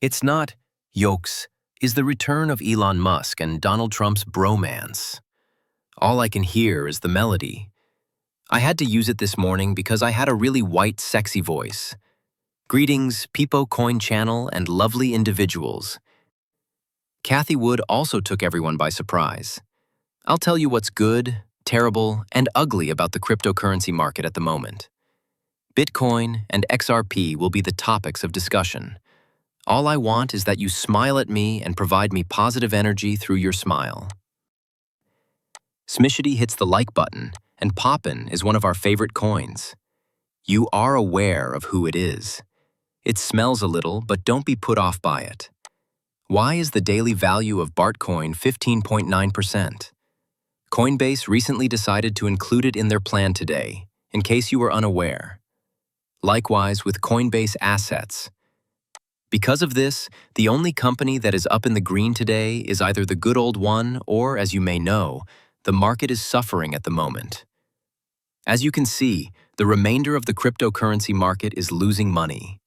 It's not yokes, is the return of Elon Musk and Donald Trump's bromance. All I can hear is the melody. I had to use it this morning because I had a really white, sexy voice. Greetings, Peepo Coin Channel and lovely individuals. Cathie Wood also took everyone by surprise. I'll tell you what's good, terrible, and ugly about the cryptocurrency market at the moment. Bitcoin and XRP will be the topics of discussion. All I want is that you smile at me and provide me positive energy through your smile. Smishity hits the like button, and Poppin is one of our favorite coins. You are aware of who it is. It smells a little, but don't be put off by it. Why is the daily value of Bartcoin 15.9%? Coinbase recently decided to include it in their plan today, in case you were unaware. Likewise with Coinbase assets. Because of this, the only company that is up in the green today is either the good old one or, as you may know, the market is suffering at the moment. As you can see, the remainder of the cryptocurrency market is losing money.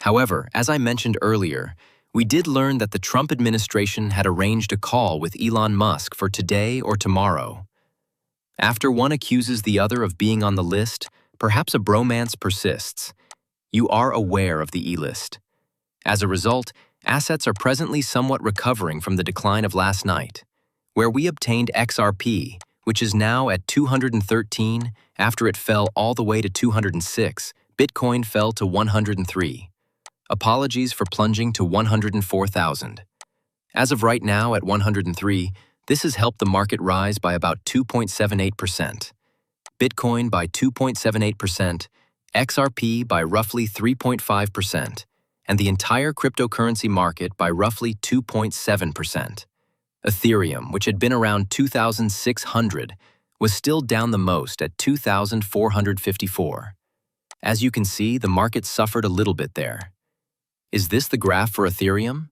However, as I mentioned earlier, we did learn that the Trump administration had arranged a call with Elon Musk for today or tomorrow. After one accuses the other of being on the list, perhaps a bromance persists. You are aware of the E-list. As a result, assets are presently somewhat recovering from the decline of last night, where we obtained XRP, which is now at 213 after it fell all the way to 206. Bitcoin fell to 103. Apologies for plunging to 104,000. As of right now at 103, this has helped the market rise by about 2.78%. Bitcoin by 2.78%, XRP by roughly 3.5%, and the entire cryptocurrency market by roughly 2.7%. Ethereum, which had been around 2,600, was still down the most at 2,454. As you can see, the market suffered a little bit there. Is this the graph for Ethereum?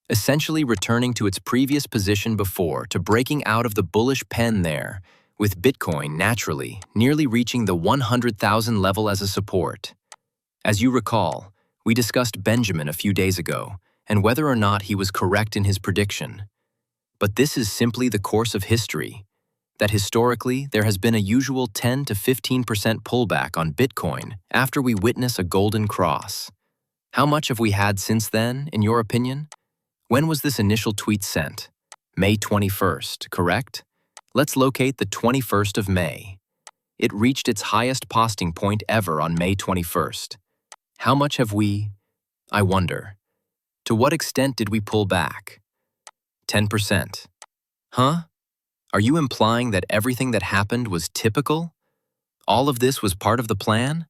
Essentially returning to its previous position before to breaking out of the bullish pen there, with Bitcoin naturally nearly reaching the 100,000 level as a support. As you recall, we discussed Benjamin a few days ago and whether or not he was correct in his prediction. But this is simply the course of history, that historically there has been a usual 10 to 15% pullback on Bitcoin after we witness a golden cross. How much have we had since then, in your opinion? When was this initial tweet sent? May 21st, correct? Let's locate the 21st of May. It reached its highest posting point ever on May 21st. How much have we, I wonder, to what extent did we pull back? 10%. Huh? Are you implying that everything that happened was typical? All of this was part of the plan?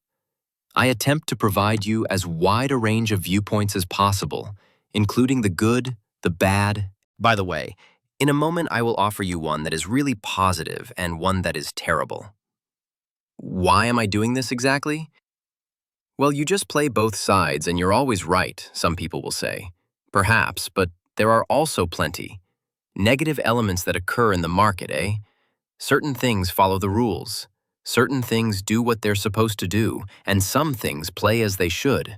I attempt to provide you as wide a range of viewpoints as possible, including the good, the bad. By the way, in a moment I will offer you one that is really positive and one that is terrible. Why am I doing this exactly? Well, you just play both sides and you're always right, some people will say. Perhaps, but there are also plenty. Negative elements that occur in the market, eh? Certain things follow the rules. Certain things do what they're supposed to do, and some things play as they should.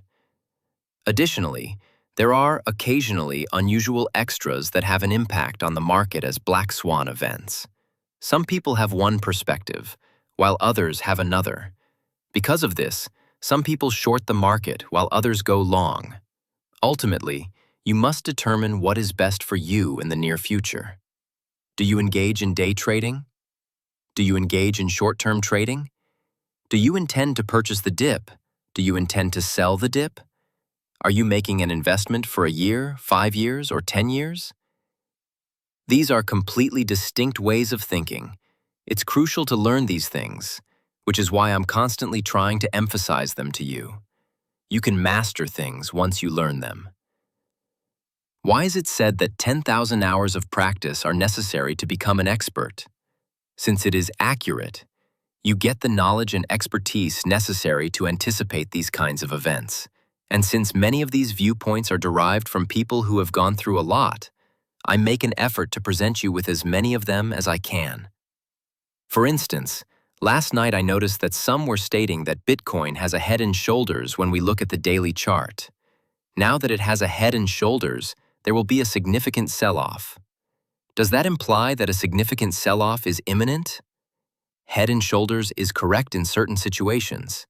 Additionally, there are occasionally unusual extras that have an impact on the market as black swan events. Some people have one perspective, while others have another. Because of this, some people short the market while others go long. Ultimately, you must determine what is best for you in the near future. Do you engage in day trading? Do you engage in short-term trading? Do you intend to purchase the dip? Do you intend to sell the dip? Are you making an investment for a year, 5 years, or 10 years? These are completely distinct ways of thinking. It's crucial to learn these things, which is why I'm constantly trying to emphasize them to you. You can master things once you learn them. Why is it said that 10,000 hours of practice are necessary to become an expert? Since it is accurate, you get the knowledge and expertise necessary to anticipate these kinds of events. And since many of these viewpoints are derived from people who have gone through a lot, I make an effort to present you with as many of them as I can. For instance, last night I noticed that some were stating that Bitcoin has a head and shoulders when we look at the daily chart. Now that it has a head and shoulders, there will be a significant sell-off. Does that imply that a significant sell-off is imminent? Head and shoulders is correct in certain situations.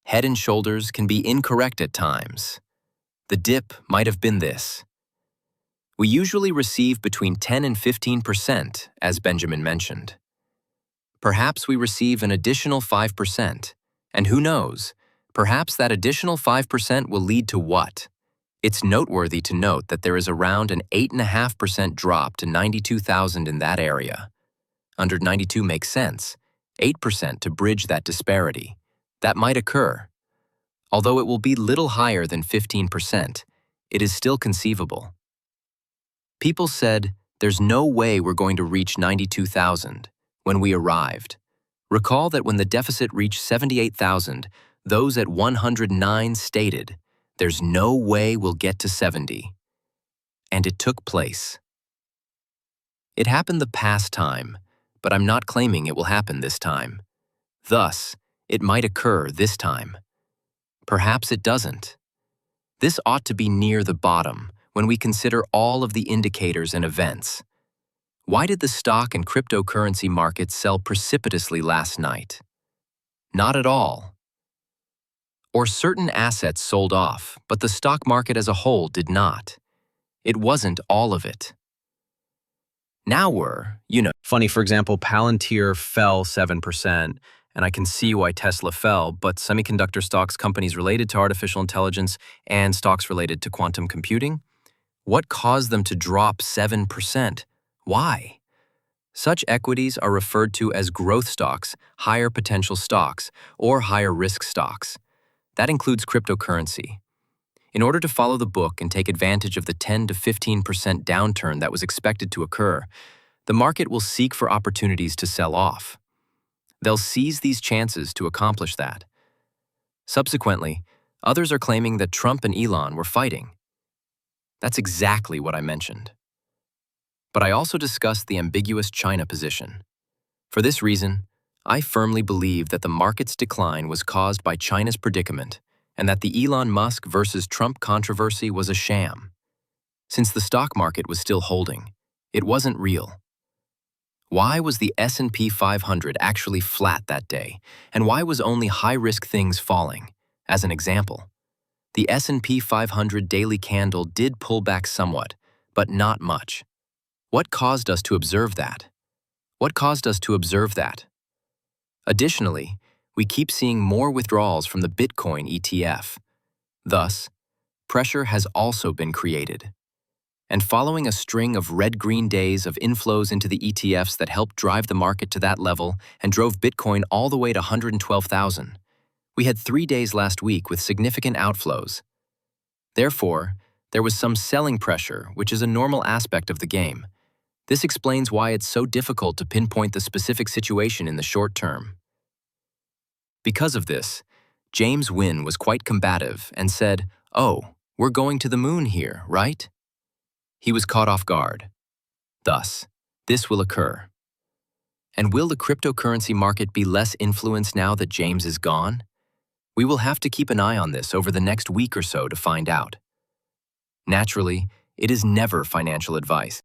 Head and shoulders can be incorrect at times. The dip might have been this. We usually receive between 10 and 15%, as Benjamin mentioned. Perhaps we receive an additional 5%, and who knows, perhaps that additional 5% will lead to what? It's noteworthy to note that there is around an 8.5% drop to 92,000 in that area. Under 92 makes sense, 8% to bridge that disparity. That might occur. Although it will be little higher than 15%, it is still conceivable. People said, there's no way we're going to reach 92,000 when we arrived. Recall that when the deficit reached 78,000, those at 109 stated, there's no way we'll get to 70. And it took place. It happened the past time, but I'm not claiming it will happen this time. Thus, it might occur this time. Perhaps it doesn't. This ought to be near the bottom when we consider all of the indicators and events. Why did the stock and cryptocurrency markets sell precipitously last night? Not at all. Or certain assets sold off, but the stock market as a whole did not. It wasn't all of it. Now Funny, for example, Palantir fell 7%, and I can see why Tesla fell, but semiconductor stocks, companies related to artificial intelligence, and stocks related to quantum computing, what caused them to drop 7%? Why? Such equities are referred to as growth stocks, higher potential stocks, or higher risk stocks. That includes cryptocurrency. In order to follow the book and take advantage of the 10 to 15% downturn that was expected to occur, the market will seek for opportunities to sell off. They'll seize these chances to accomplish that. Subsequently, others are claiming that Trump and Elon were fighting. That's exactly what I mentioned. But I also discussed the ambiguous China position. For this reason, I firmly believe that the market's decline was caused by China's predicament and that the Elon Musk versus Trump controversy was a sham. Since the stock market was still holding, it wasn't real. Why was the S&P 500 actually flat that day, and why was only high-risk things falling? As an example, the S&P 500 daily candle did pull back somewhat, but not much. What caused us to observe that? Additionally, we keep seeing more withdrawals from the Bitcoin ETF. Thus, pressure has also been created. And following a string of red-green days of inflows into the ETFs that helped drive the market to that level and drove Bitcoin all the way to 112,000, we had 3 days last week with significant outflows. Therefore, there was some selling pressure, which is a normal aspect of the game. This explains why it's so difficult to pinpoint the specific situation in the short term. Because of this, James Wynn was quite combative and said, "Oh, we're going to the moon here, right?" He was caught off guard. Thus, this will occur. And will the cryptocurrency market be less influenced now that James is gone? We will have to keep an eye on this over the next week or so to find out. Naturally, it is never financial advice.